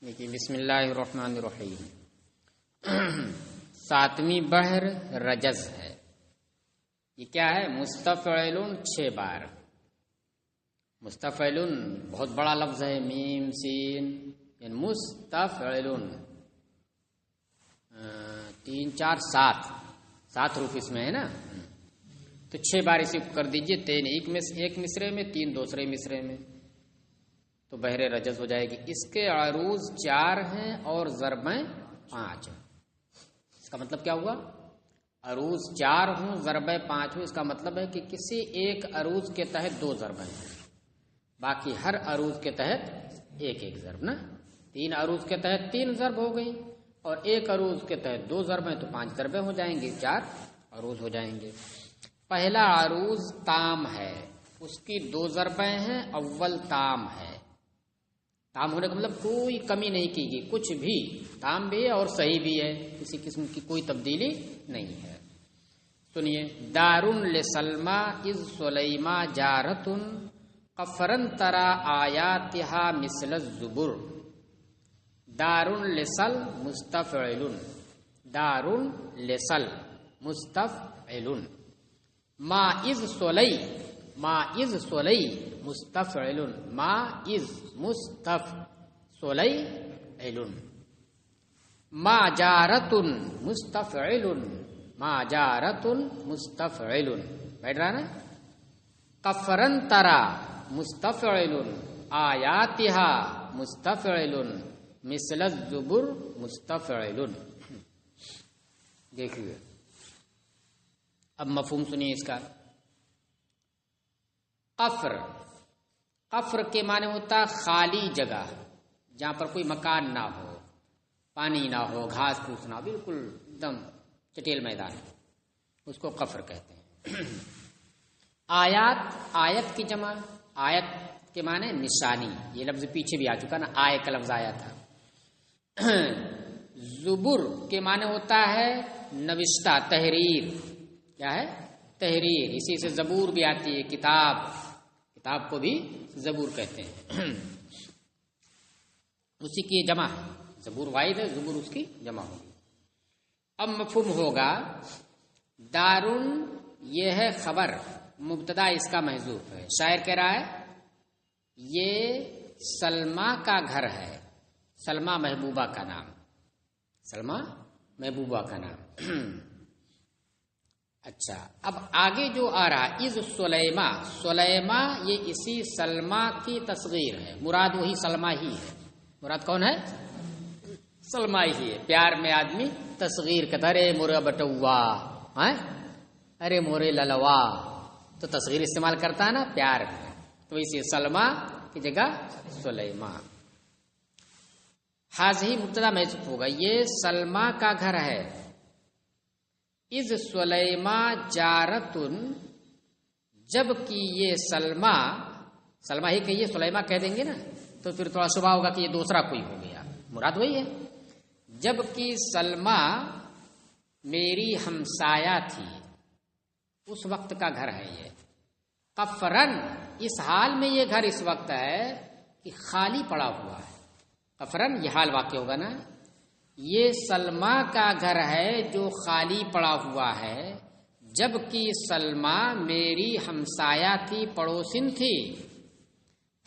دیکھیے بسم اللہ الرحمن الرحیم. ساتویں بحر رجز ہے. یہ کیا ہے؟ مستفعلن 6 بار. مستفعلن بہت بڑا لفظ ہے، میم سین یعنی مستفعلن 3 4 7 حروف اس میں ہے نا، تو 6 بار اسی کو کر دیجئے. 3 ایک مصرے میں، 3 دوسرے مصرے میں، تو بحر رجز ہو جائے گی. اس کے عروض 4 ہیں اور ضربیں 5 ہیں. اس کا مطلب کیا ہوا؟ عروض 4 ہوں ضربیں 5 ہوں، اس کا مطلب ہے کہ کسی ایک عروض کے تحت 2 ضربیں ہیں، باقی ہر عروض کے تحت ایک ضرب نا. 3 عروض کے تحت 3 ضرب ہو گئی، اور ایک عروض کے تحت 2 ضربیں، تو 5 ضربیں ہو جائیں گی، 4 عروض ہو جائیں گے. پہلا عروض تام ہے، اس کی 2 ضربیں ہیں. اول تام ہے، تام ہونے کا مطلب کوئی کمی نہیں کی گئی، کچھ بھی تام بھی ہے اور صحیح بھی ہے، کسی قسم کی کوئی تبدیلی نہیں ہے. سنیے: دارن لسلما از سلیما جارتن قفرن ترا آیاتہا مثل الزبر. دارن لسل مستفعلن، دارن لسل مستفعلن. ما از سلی، ما از سلی مستفعلن، ما از مستفعلن. ما جارتن مستفعلن، ما جارتن مستفعلن. بیٹھ رہا نا. قفرن ترا مستفعلن، آیاتہا مستفعلن، مثل الزبر مستفعلن. دیکھیے اب مفہوم سنیے اس کا. قفر، قفر کے معنی ہوتا خالی جگہ، جہاں پر کوئی مکان نہ ہو، پانی نہ ہو، گھاس پھوس نہ ہو، بالکل ایک دم چٹیل میدان، اس کو قفر کہتے ہیں. آیات، آیت کی جمع، آیت کے معنی نشانی. یہ لفظ پیچھے بھی آ چکا نا، آئے کا لفظ آیا تھا. زبر کے معنی ہوتا ہے نوشتہ، تحریر. کیا ہے؟ تحریر. اسی سے زبور بھی آتی ہے، کتاب، کتاب کو بھی زبور کہتے ہیں. اسی کی جمع ہے، زبور واحد ہے، زبور اس کی جمع ہوگی. اب مفہوم ہوگا. دارن یہ ہے خبر، مبتدا اس کا محذوف ہے. شاعر کہہ رہا ہے یہ سلمہ کا گھر ہے. سلمہ محبوبہ کا نام، سلمہ محبوبہ کا نام. اچھا، اب آگے جو آ رہا از سلیما، سلیما یہ اسی سلمہ کی تصغیر ہے. مراد وہی سلمہ ہی ہے. مراد کون ہے؟ سلمہ ہی ہے. پیار میں آدمی تصغیر کہتا ہے، ارے مورے بٹوا، ارے مورے للوا، تو تصغیر استعمال کرتا ہے نا پیار میں. تو اسی سلمہ کی جگہ سلیما. حاضی مبتدا محذوف ہوگا. یہ سلمہ کا گھر ہے. از سلیما جارتن، جب کہ یہ سلمہ، سلمہ ہی کہیے، سلیما کہہ دیں گے نا تو پھر تھوڑا شبہ ہوگا کہ یہ دوسرا کوئی ہو گیا. مراد وہی ہے. جب کہ سلمہ میری ہمسایہ تھی، اس وقت کا گھر ہے یہ. قفرن، اس حال میں یہ گھر اس وقت ہے کہ خالی پڑا ہوا ہے. قفرن یہ حال واقع ہوگا نا. یہ سلمہ کا گھر ہے جو خالی پڑا ہوا ہے، جب کہ سلمہ میری ہمسایہ تھی، پڑوسن تھی.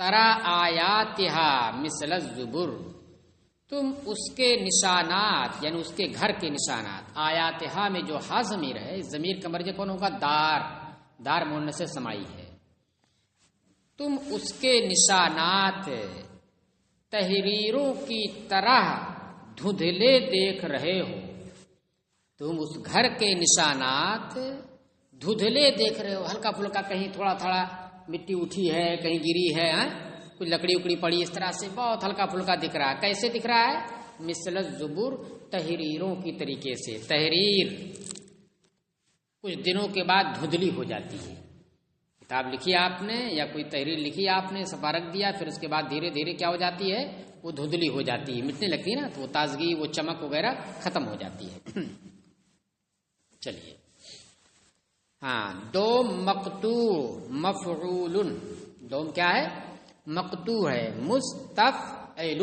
ترا آیاتہا مثل الزبر، تم اس کے نشانات یعنی اس کے گھر کے نشانات. آیاتہا میں جو ہا ضمیر ہے، ضمیر کا مرجع کون ہوگا؟ دار. دار مؤنث سے سمائی ہے. تم اس کے نشانات تحریروں کی طرح دھندلے دیکھ رہے ہو. تم اس گھر کے نشانات دھندلے دیکھ رہے ہو. ہلکا پھلکا، کہیں تھوڑا تھوڑا مٹی اٹھی ہے، کہیں گری ہے، کچھ لکڑی اکڑی پڑی، اس طرح سے بہت ہلکا پھلکا دکھ رہا ہے. کیسے دکھ رہا ہے؟ مثل الزبر، تحریروں کی طریقے سے. تحریر کچھ دنوں کے بعد دھندلی ہو جاتی ہے. کتاب لکھی آپ نے یا کوئی تحریر لکھی آپ نے، صفحہ رکھ دیا، پھر اس کے بعد دھیرے دھیرے کیا ہو جاتی ہے؟ وہ دھندلی ہو جاتی ہے، مٹنے لگتی ہے نا، تو وہ تازگی، وہ چمک وغیرہ ختم ہو جاتی ہے. چلیے دوم مقطوع مفعول. دوم کیا ہے؟ مقطوع ہے. مستفعل،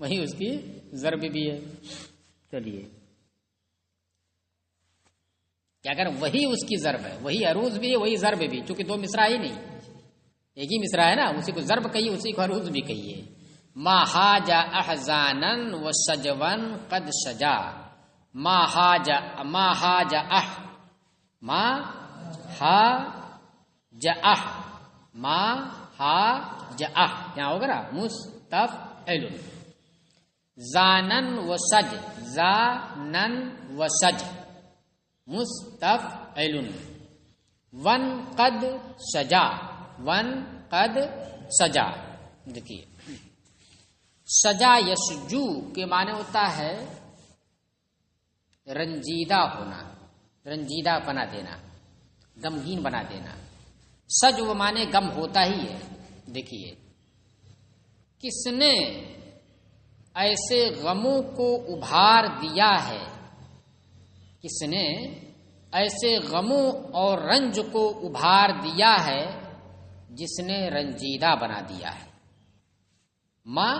وہی اس کی ضرب بھی ہے. چلیے کیا کریں، وہی اس کی ضرب ہے، وہی عروض بھی ہے وہی ضرب بھی، چونکہ دو مصرع ہی نہیں، ایک ہی مصرع ہے نا، اسی کو ضرب کہیے اسی کو عروض بھی کہیے. ما حاج احزانا وشجوا قد شجا. ما حاج ما حاج اح ما حاج اح ما حاج اح، یہاں ہوگا نا مستفعل. زانن و سج زانن و سج مستفعل. ون قد سجا ون قد سجا. دیکھیے سجا یسجو کے معنی ہوتا ہے رنجیدہ ہونا، رنجیدہ بنا دینا، غمگین بنا دینا. سج وہ معنی غم ہوتا ہی ہے. دیکھیے کس نے ایسے غموں کو ابھار دیا ہے، کس نے ایسے غموں اور رنج کو ابھار دیا ہے جس نے رنجیدہ بنا دیا ہے. ماں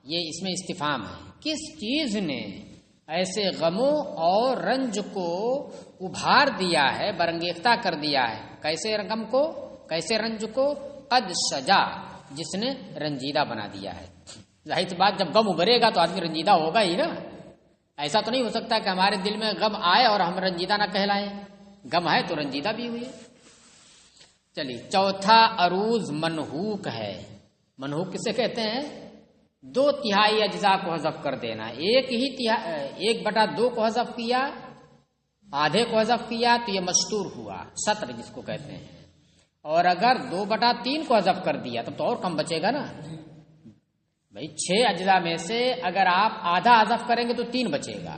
یہ اس میں استفہام ہے، کس چیز نے ایسے غموں اور رنج کو ابھار دیا ہے، برانگیختہ کر دیا ہے. کیسے غم کو، کیسے رنج کو؟ قد شجا جس نے رنجیدہ بنا دیا ہے. ظاہر سی بات جب غم ابھرے گا تو آدمی رنجیدہ ہوگا ہی نا. ایسا تو نہیں ہو سکتا کہ ہمارے دل میں غم آئے اور ہم رنجیدہ نہ کہلائیں. غم ہے تو رنجیدہ بھی ہوئے. چلیے چوتھا عروض منحوک ہے. منحوک کسے کہتے ہیں؟ 2/3 اجزاء کو حذف کر دینا. ایک بٹا 2 کو حذف کیا، آدھے کو حذف کیا تو یہ مستور ہوا، سطر جس کو کہتے ہیں. اور اگر 2/3 کو حذف کر دیا تب تو اور کم بچے گا نا بھائی. 6 اجزاء میں سے اگر آپ آدھا حذف کریں گے تو 3 بچے گا،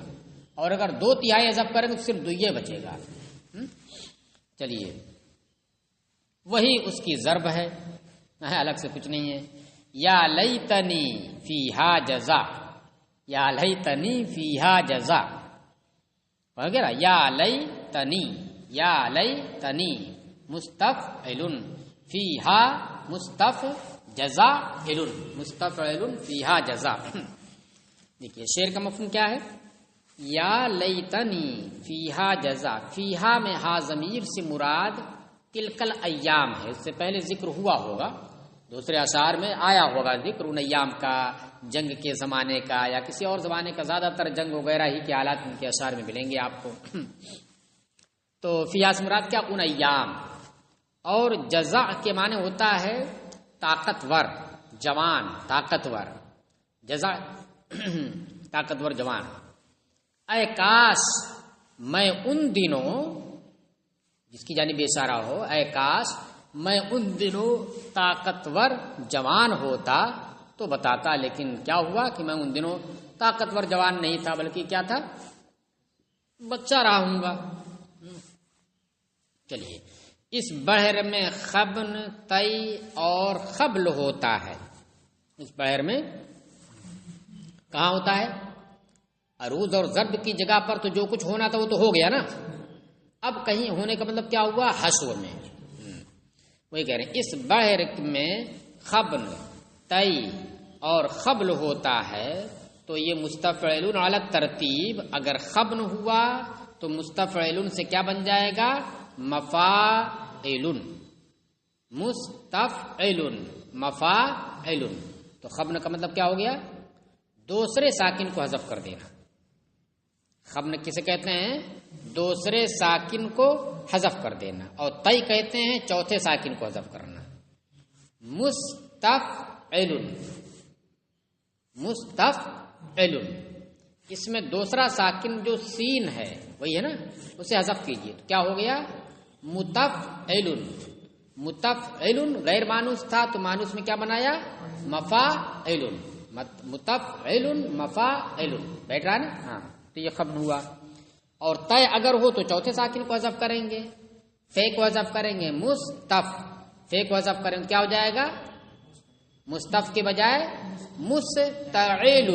اور اگر 2/3 حذف کریں گے تو صرف 2 بچے گا. چلیے وہی اس کی ضرب ہے، الگ سے کچھ نہیں ہے. یا لیتنی فیہا جزا، یا لیتنی فیہا جزا وغیرہ. یا لیتنی، یا لیتنی مستفعل فیہا مستفعل مستفعل فیہا جزا. دیکھیے شعر کا مفہوم کیا ہے؟ یا لیتنی فیہا جزا. فیہا میں ہا ضمیر سے مراد تلکل ایام ہے. اس سے پہلے ذکر ہوا ہوگا، دوسرے اشعار میں آیا ہوگا ذکر ان ایام کا، جنگ کے زمانے کا یا کسی اور زمانے کا. زیادہ تر جنگ وغیرہ ہی کے حالات ان کے اشعار میں ملیں گے آپ کو. تو فیہا سے مراد کیا؟ ان ایام. اور جزا کے معنی ہوتا ہے طاقتور، جوان، طاقتور. جزا طاقتور، جوان. اے کاش میں ان دنوں، جس کی جانب اشارہ ہو، اے کاش میں ان دنوں طاقتور جوان ہوتا تو بتاتا. لیکن کیا ہوا کہ میں ان دنوں طاقتور جوان نہیں تھا، بلکہ کیا تھا؟ بچہ رہا ہوں گا. چلیے اس بحر میں خبن، طی اور خبل ہوتا ہے. اس بحر میں کہاں ہوتا ہے؟ عروض اور ضرب کی جگہ پر تو جو کچھ ہونا تھا وہ تو ہو گیا نا. اب کہیں ہونے کا مطلب کیا ہوا؟ حشو میں. وہی کہہ رہے ہیں اس بحر میں خبن، طی اور خبل ہوتا ہے. تو یہ مستفعل علی ترتیب، اگر خبن ہوا تو مستفعل سے کیا بن جائے گا؟ مفاعل. مستفعل مفاعل. تو خبن کا مطلب کیا ہو گیا؟ دوسرے ساکن کو حذف کر دینا. خبن کسے کہتے ہیں؟ دوسرے ساکن کو حذف کر دینا. اور طی کہتے ہیں چوتھے ساکن کو حذف کرنا. مستفعل مستفعل. اس میں دوسرا ساکن جو سین ہے وہی ہے نا، اسے حذف کیجیے تو کیا ہو گیا؟ متفعل. متفعل غیر مانوس تھا تو مانوس میں کیا بنایا؟ مفاعل. متفعل مفاعل. بیٹھ رہا ہے نا؟ ہاں. تو یہ خبن ہوا. اور طے اگر ہو تو چوتھے ساکن کو حذف کریں گے، فے کو حذف کریں گے. مستف، فے کو حذف کریں گے کیا ہو جائے گا؟ مستف کے بجائے مستعیل.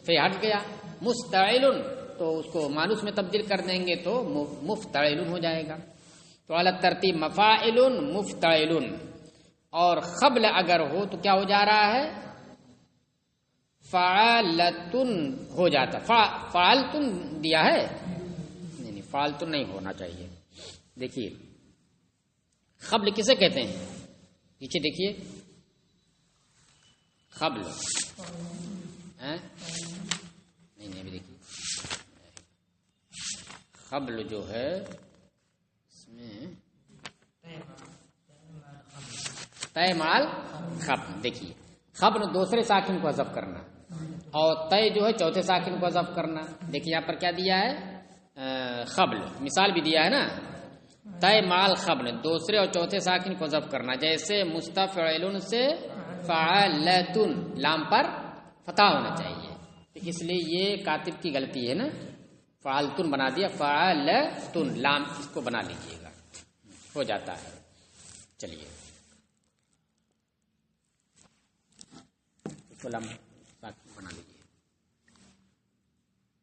فے ہٹ گیا، مستعیل تو اس کو مانوس میں تبدیل کر دیں گے تو مفتعیل ہو جائے گا. تو علی ترتیب مفاعل مفتعیل. اور خبل اگر ہو تو کیا ہو جا رہا ہے؟ فعلتن ہو جاتا. فعلتن دیا ہے نہیں، فعلتن نہیں ہونا چاہیے. دیکھیے قبل کسے کہتے ہیں؟ پیچھے دیکھیے قبل نہیں ابھی دیکھیے قبل جو ہے اس میں طے مال خبل. دیکھیے خبل دوسرے ساکن کو حذف کرنا اور طے جو ہے چوتھے ساکن کو حذف کرنا. دیکھیے یہاں پر کیا دیا ہے؟ خبل مثال بھی دیا ہے نا. طے مال خبل دوسرے اور چوتھے ساکن کو حذف کرنا، جیسے مستفعلن سے فعلتن لام پر فتح ہونا چاہیے. اس لیے یہ کاتب کی غلطی ہے نا، فعلتن بنا دیا، فعلتن لام اس کو بنا لیجیے گا، ہو جاتا ہے. چلیے